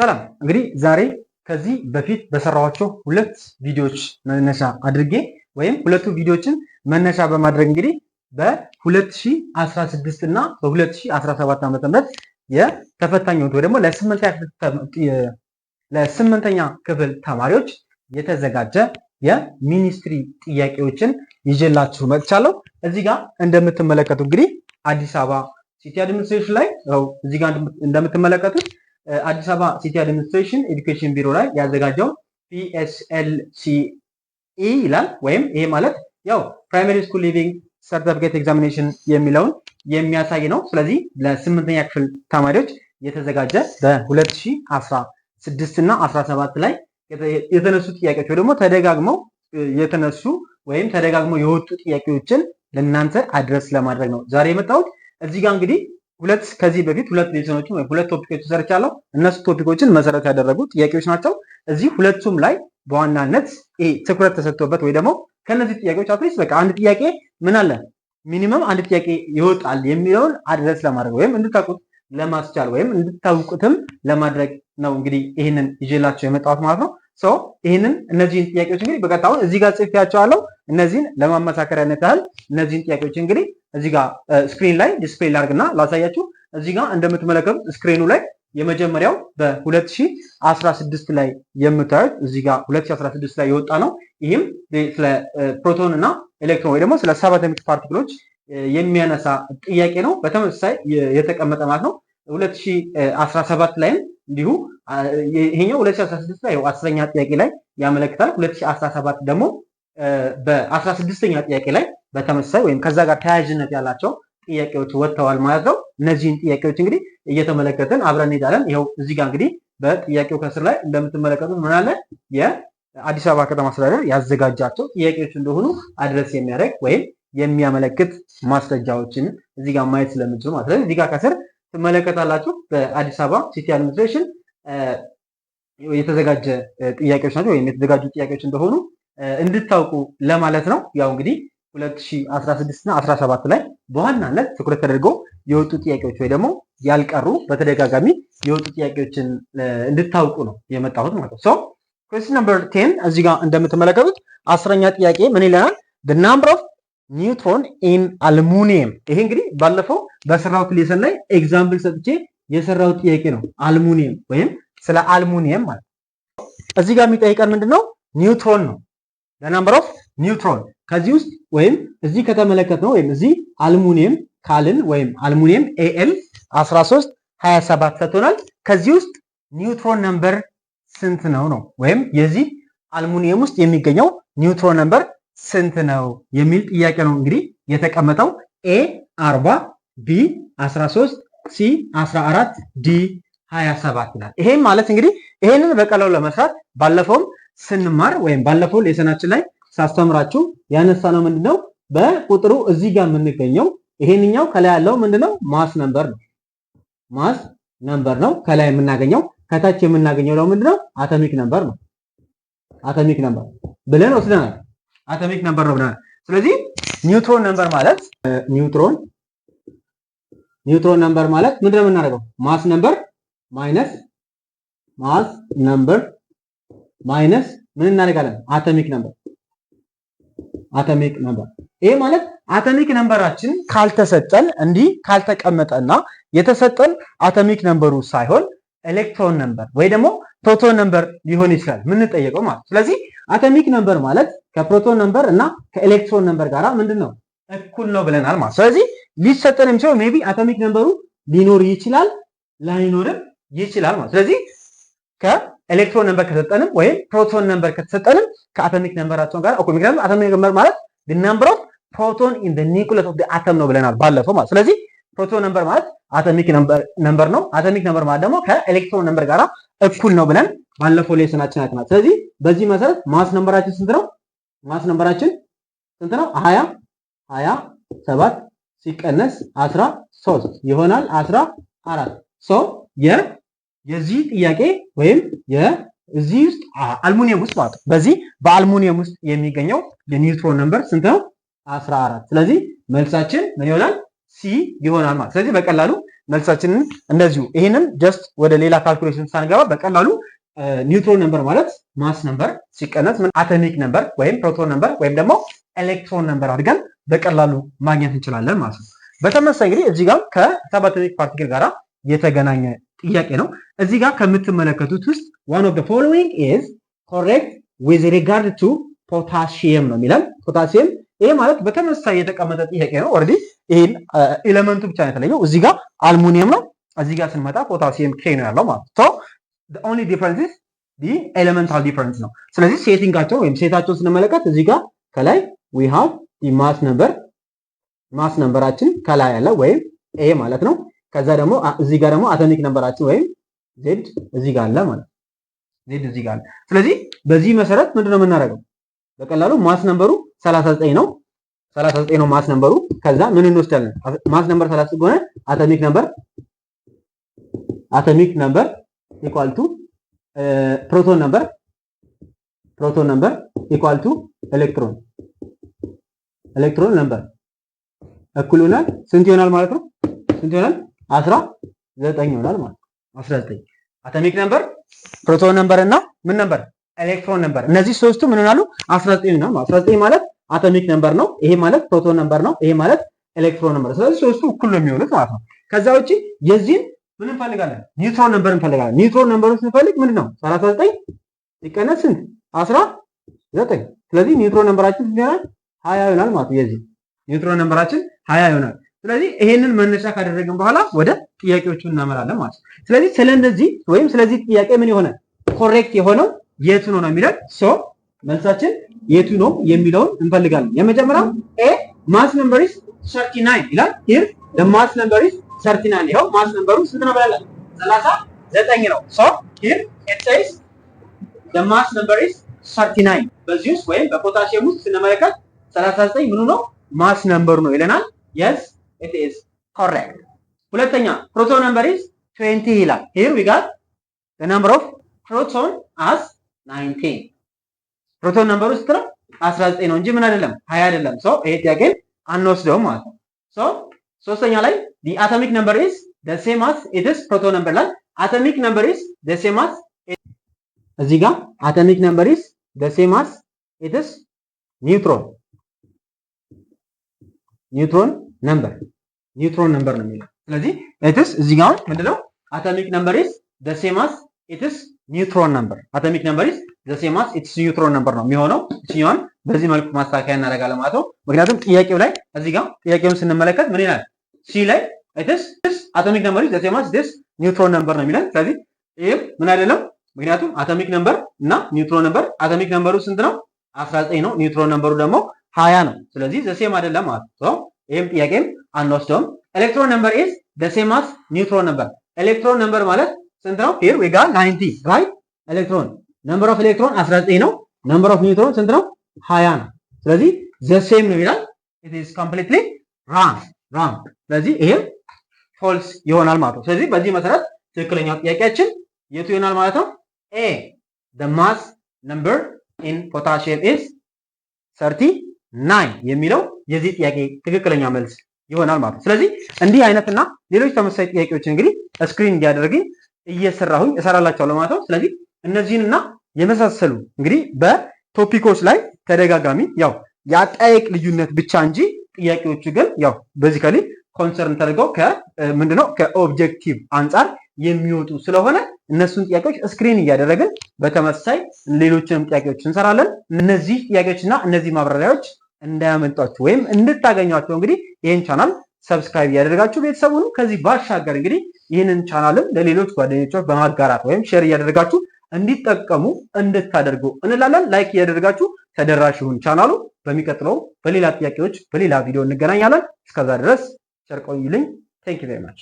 ሰላም እንግዲህ ዛሬ ከዚህ በፊት በሰራኋቸው ሁለት ቪዲዮዎች መነሻ አድርጌ ወይም ሁለቱ ቪዲዮዎችን መነሻ በማድረግ እንግዲህ በ2016 እና በ2017 ዓ.ም የተፈታኙት ወይ ደግሞ ለስምንተኛ ክፍል ተማሪዎች የተዘጋጀ የሚኒስትሪ ጥያቄዎችን ይዤላችሁ መጥቻለሁ። እዚህ ጋር እንደምትመለከቱት እንግዲህ አዲስ አበባ ሲቲ አድሚኒስትሬሽን ላይ እዚህ ጋር እንደምትመለከቱት አዲስ አበባ ሲቲ አድሚኒስትሬሽን ኤዱኬሽን ቢሮ ላይ ያዘጋጀው PSLCE ይላል። ወይም ይሄ ማለት ያው ፕራይመሪ ስኩል ሊቪንግ ሰርቲፊኬት ኤግዛሚኔሽን የሚለውን የሚያሳይ ነው። ስለዚህ ለስምንተኛ ክፍል ተማሪዎች የተዘጋጀ በ2016 እና 17 ላይ የተነሱ ጥያቄዎች ወይ ደግሞ ተደጋግመው የተነሱ ወይም ተደጋግመው የወጡ ጥያቄዎችን ለእናንተ አድረስ ለማድረግ ነው ዛሬ የመጣሁት። እዚህ ጋር እንግዲህ ከዚህ በፊት ሁለት ሌሰኖችን ወይ ሁለት ቶፒኮችን ሰርቻለሁ። እነሱ ቶፒኮችን መሰረት ያደረጉ ጥያቄዎች ናቸው። እዚህ ሁለቱም ላይ በዋናነት ይሄ ትኩረት ተሰጥቶበት ወይ ደግሞ ከነዚህ ጥያቄዎች አትሊስት በቃ አንድ ጥያቄ ምን አለ ሚኒመም አንድ ጥያቄ ይወጣል የሚለውን አድረስ ለማድረግ ወይም እንድታውቁት ለማስቻል ወይም እንድታውቁትም ለማድረግ ነው እንግዲህ ይህንን ይዤላችሁ የመጣሁት ማለት ነው። ይህንን እነዚህን ጥያቄዎች እንግዲህ በቀጣዩ እዚህ ጋር ጽፌያቸዋለሁ። እነዚህን ለማመሳከሪያነት ያህል እነዚህን ጥያቄዎች እንግዲህ እዚህ ጋር ስክሪን ላይ ዲስፕሌይ ላድርግና ላሳያችሁ። እዚህ ጋር እንደምትመለከቱት ስክሪኑ ላይ የመጀመሪያው በ2016 ላይ የምታዩት እዚህ ጋር 2016 ላይ የወጣ ነው። ይህም ስለ ፕሮቶን እና ኤሌክትሮን ወይ ደግሞ ስለ ሰብ አቶሚክ ፓርቲክሎች የሚያነሳ ጥያቄ ነው። በተመሳሳይ የተቀመጠ ማለት ነው። 2017 ላይም እንዲሁ ይሄኛው 2016 ላይ 10ኛ ጥያቄ ላይ ያመለክታል። 2017 ደግሞ በ16ኛ ጥያቄ ላይ በተመሳሳይ ወይም ከዛ ጋር ተያያዥነት ያላቸው ጥያቄዎች ወጥተዋል ማለት ነው። እነዚህን ጥያቄዎች እንግዲህ እየተመለከትን አብረን እንሄዳለን። ይኸው እዚህ ጋር እንግዲህ በጥያቄው ከስር ላይ እንደምትመለከቱት ምን አለ የአዲስ አበባ ከተማ አስተዳደር ያዘጋጃቸው ጥያቄዎች እንደሆኑ አድረስ የሚያደርግ ወይም የሚያመለክት ማስረጃዎችን እዚህ ጋር ማየት ስለምትችሉ ማለት ነው። እዚህ ጋር ከስር ትመለከታላችሁ በአዲስ አበባ ሲቲ አድሚኒስትሬሽን የተዘጋጀ ጥያቄዎች ናቸው ወይም የተዘጋጁ ጥያቄዎች እንደሆኑ እንድታውቁ ለማለት ነው። ያው እንግዲህ 2016 እና 17 ላይ በዋናነት ትኩረት ተደርገው የወጡ ጥያቄዎች ወይ ደግሞ ያልቀሩ በተደጋጋሚ የወጡ ጥያቄዎችን እንድታውቁ ነው የመጣሁት ማለት ነው። question number 10 እዚህ ጋር እንደምትመለከቱት 10ኛ ጥያቄ ምን ይለናል? the number of neutron in aluminum። ይሄ እንግዲህ ባለፈው በሰራሁት ሌሰን ላይ ኤግዛምፕል ሰጥቼ የሰራሁት ጥያቄ ነው። አልሙኒየም ወይም ስለ አልሙኒየም ማለት እዚህ ጋር የሚጠይቀን ምንድነው? ኒውትሮን ነው። the number of neutron ከዚህ ውስጥ ወይም እዚህ ከተመለከትነው ወይም እዚህ አልሙኒየም ካልን ወይም አልሙኒየም Al 13 27 ሰጥቶናል። ከዚህ ውስጥ ኒውትሮን ነምበር ስንት ነው ወይም የዚህ አልሙኒየም ውስጥ የሚገኘው ኒውትሮን ነምበር ስንት ነው የሚል ጥያቄ ነው እንግዲህ የተቀመጠው። A 40 B 13 C 14 D 27 ይላል። ይሄም ማለት እንግዲህ ይሄንን በቀላሉ ለመስራት ባለፈውም ስንማር ወይም ባለፈው ሌሰናችን ላይ ሳስተምራችሁ ያነሳነው ምንድነው በቁጥሩ እዚህ ጋር የምንገኘው ይሄንኛው ከላይ ያለው ምንድነው ማስ ነምበር ነው። ማስ ነምበር ነው ከላይ የምናገኘው። ከታች የምናገኘው ነው ምንድነው አቶሚክ ነምበር ነው። አቶሚክ ነምበር ብለን ወስደናል። አቶሚክ ነምበር ነው ብለናል። ስለዚህ ኒውትሮን ነምበር ማለት ኒውትሮን ነምበር ማለት ምንድነው የምናደርገው ማስ ነምበር ማይነስ ምን እናደርጋለን? አቶሚክ ነምበር። ይሄ ማለት አቶሚክ ነምበራችን ካልተሰጠን እንዲህ ካልተቀመጠና የተሰጠን አቶሚክ ነምበሩ ሳይሆን ኤሌክትሮን ነምበር ወይ ደግሞ ፕሮቶን ነምበር ሊሆን ይችላል የምንጠየቀው ማለት። ስለዚህ አቶሚክ ነምበር ማለት ከፕሮቶን ነምበር እና ከኤሌክትሮን ነምበር ጋራ ምንድነው እኩል ነው ብለናል ማለት። ስለዚህ ሊሰጠን የሚችለው ሜቢ አቶሚክ ነምበሩ ሊኖር ይችላል ላይኖርም ይችላል ማለት። ስለዚህ ከኤሌክትሮን ነምበር ከተሰጠንም ወይም ፕሮቶን ነምበር ከተሰጠንም ከአቶሚክ ነምበራቸው ጋር እኩል። ምክንያቱም አቶሚክ ነምበር ማለት the number of proton in the nucleus of the atom ነው ብለናል ባለፈው ማለት። ስለዚህ ፕሮቶን ነምበር ማለት አቶሚክ ነምበር ነው። አቶሚክ ነምበር ማለት ደግሞ ከኤሌክትሮን ነምበር ጋራ እኩል ነው ብለን ባለፈው ሌሰናችን አይተናል። ስለዚህ በዚህ መሰረት ማስ ነምበራችን ስንት ነው? ማስ ነምበራችን ስንት ነው? 27 ሲቀነስ 13 ይሆናል 14። የዚህ ጥያቄ ወይም የዚህ ውስጥ አልሙኒየም ውስጥ ማለት በዚህ በአልሙኒየም ውስጥ የሚገኘው የኒውትሮን ነምበር ስንት ነው? 14። ስለዚህ መልሳችን ምን ይሆናል? ሲ ይሆናል ማለት። ስለዚህ በቀላሉ መልሳችንን እንደዚሁ ይሄንን ጀስት ወደ ሌላ ካልኩሌሽን ሳንገባ በቀላሉ ኒውትሮን ነምበር ማለት ማስ ነምበር ሲቀነስ ምን አቶሚክ ነምበር ወይም ፕሮቶን ነምበር ወይም ደግሞ ኤሌክትሮን ነምበር አድርገን በቀላሉ ማግኘት እንችላለን ማለት ነው። በተመሳሳይ እንግዲህ እዚህ ጋር ከሰባቶሚክ ፓርቲክል ጋር የተገናኘ ጥያቄ ነው። እዚህ ጋር ከምትመለከቱት ውስጥ one of the following is correct with regard to potassium ነው የሚለን። ፖታሲየም ይሄ ማለት በተመሳሳይ የተቀመጠ ጥያቄ ነው። ኦልሬዲ ይሄን ኤሌመንቱ ብቻ ነው የተለየው። እዚህ ጋር አልሙኒየም ነው፣ እዚህ ጋር ስንመጣ ፖታሲየም K ነው ያለው ማለት ነው። the only difference is the elemental difference ነው። ስለዚህ ሴቲንጋቸው ወይም ሴታቸውን ስንመለከት እዚህ ጋር ከላይ we have the ማስ ነምበራችን ከላይ ያለ ወይም A ማለት ነው። ከዛ ደግሞ እዚህ ጋር ደግሞ አቶሚክ ነምበራችን ወይም Z እዚህ ጋር አለ ማለት ነው። Z እዚህ ጋር አለ። ስለዚህ በዚህ መሰረት ምንድነው የምናደርገው? በቀላሉ ማስ ነምበሩ 39 ነው። 39 ነው ማስ ነምበሩ። ከዛ ምን እንወስዳለን? ማስ ነምበር 30 ከሆነ አቶሚክ ነምበር ኢኳል ቱ ፕሮቶን ነምበር ኢኳል ቱ ኤሌክትሮን ነምበር እኩል ይሆናል ስንት ይሆናል ማለት ነው? ስንት ይሆናል? 19 ይሆናል ማለት ነው። 19 አቶሚክ ነምበር፣ ፕሮቶን ነምበር እና ምን ነምበር? ኤሌክትሮን ነምበር። እነዚህ ሶስቱ ምን ይሆናሉ? 19 ይሆናል ማለት 19 ማለት አቶሚክ ነምበር ነው። ይሄ ማለት ፕሮቶን ነምበር ነው። ይሄ ማለት ኤሌክትሮን ነምበር። ስለዚህ ሶስቱ እኩል ነው የሚሆኑት ማለት ነው። ከዛ ውጪ የዚህን ምን እንፈልጋለን? ኒውትሮን ነምበር እንፈልጋለን። ኒውትሮን ነምበሩን ስንፈልግ ምንድነው? 39 ሲቀነስ ስንት? 19። ስለዚህ ኒውትሮን ነምበራችን ስንት ይሆናል? 20 ይሆናል ማለት ነው። የዚህ ኒውትሮን ነምበራችን 20 ይሆናል። ስለዚህ ይሄንን መነሻ ካደረግን በኋላ ወደ ጥያቄዎቹ እናመራለን ማለት ነው። ስለዚህ ስለዚህ ወይም ስለዚህ ጥያቄ ምን የሆነ ኮሬክት የሆነው የቱ ነው የሚለው ሶ መልሳችን የቱ ነው የሚለውን እንፈልጋለን። የመጀመሪያው ኤ ማስ ነምበር ኢዝ 39 ይላል። ሂር the mass number is 39 ይሄው ማስ ነምበሩ ስንት ነው ብለናል? 39 ነው። ሶ ሂር it says the mass number is 39 በዚህ ውስጥ ወይም በፖታሲየም ውስጥ ስንመለከት 39 ምኑ ነው? ማስ ነምበሩ ነው ይለናል። yes it is correct። ሁለተኛ ፕሮቶን ነምበር is 20 ይላል። here we got the number of proton as 19 ፕሮቶን ነምበሩ ስንት ነው? 19 ነው እንጂ ምን አይደለም 20 አይደለም። ሶ ይሄ ጥያቄ አንወስደውም ማለት ነው። ሶ ሶስተኛ ላይ the atomic number is the same as it is proton number ላይ atomic number is the same as እዚህ ጋር atomic number is the same as it is neutron number ነው የሚለው። ስለዚህ it is እዚህ ጋር ምንድነው atomic number is the same as it is neutron number atomic number is the same as its neutron number ነው የሚሆነው። እኛን በዚህ መልኩ ማስተካከያ እናደርጋለን ማለት ነው። ምክንያቱም ጥያቄው ላይ እዚህ ጋር ጥያቄውን ስንመለከት ምን ይላል? ሲ ላይ it is atomic number is the same as this neutron number ነው የሚለን። ስለዚህ ይሄ ምን አይደለም፣ ምክንያቱም አቶሚክ ነምበር እና ኒውትሮን ነምበር አቶሚክ ነምበሩ ስንት ነው? 19 ነው። ኒውትሮን ነምበሩ ደግሞ 20 ነው። ስለዚህ the same አይደለም ማለት ነው። ይሄም ጥያቄም አንወስደውም። ኤሌክትሮን ነምበር is the same as neutron number ኤሌክትሮን ነምበር ማለት ስንት ነው? here we got 90 right ኤሌክትሮን ነምበር ኦፍ ኤሌክትሮን 19 ነው። ነምበር ኦፍ ኒውትሮን ስንት ነው? 20 ነው። ስለዚህ the same ነው ይላል። it is completely wrong። ስለዚህ ይሄ ፎልስ ይሆናል ማለት ነው። ስለዚህ በዚህ መሰረት ትክክለኛው ጥያቄያችን የቱ ይሆናል ማለት ነው? a the mass number in potassium is 39 የሚለው የዚህ ጥያቄ ትክክለኛ መልስ ይሆናል ማለት ነው። ስለዚህ እንዲህ አይነትና ሌሎች ተመሳሳይ ጥያቄዎችን እንግዲህ ስክሪን እንዲያደርግኝ እየሰራሁኝ እሰራላችኋለሁ ማለት ነው። ስለዚህ እነዚህንና የመሳሰሉ እንግዲህ በቶፒኮች ላይ ተደጋጋሚ ያው የአጠያየቅ ልዩነት ብቻ እንጂ ጥያቄዎቹ ግን ያው ቤዚካሊ ኮንሰርን ተደርገው ከምንድነው ከኦብጀክቲቭ አንጻር የሚወጡ ስለሆነ እነሱን ጥያቄዎች ስክሪን እያደረግን በተመሳሳይ ሌሎችንም ጥያቄዎች እንሰራለን። እነዚህ ጥያቄዎችና እነዚህ ማብራሪያዎች እንዳያመልጧችሁ ወይም እንድታገኟቸው እንግዲህ ይህን ቻናል ሰብስክራይብ እያደረጋችሁ ቤተሰቡን ከዚህ ባሻገር እንግዲህ ይህንን ቻናልም ለሌሎች ጓደኞቻችሁ በማጋራት ወይም ሼር እያደረጋችሁ እንዲጠቀሙ እንድታደርጉ እንላለን። ላይክ እያደረጋችሁ ተደራሽ ይሁን ቻናሉ። በሚቀጥለው በሌላ ጥያቄዎች በሌላ ቪዲዮ እንገናኛለን። እስከዛ ድረስ ቸር ቆዩልኝ። ቴንክ ዩ ቬሪ ማች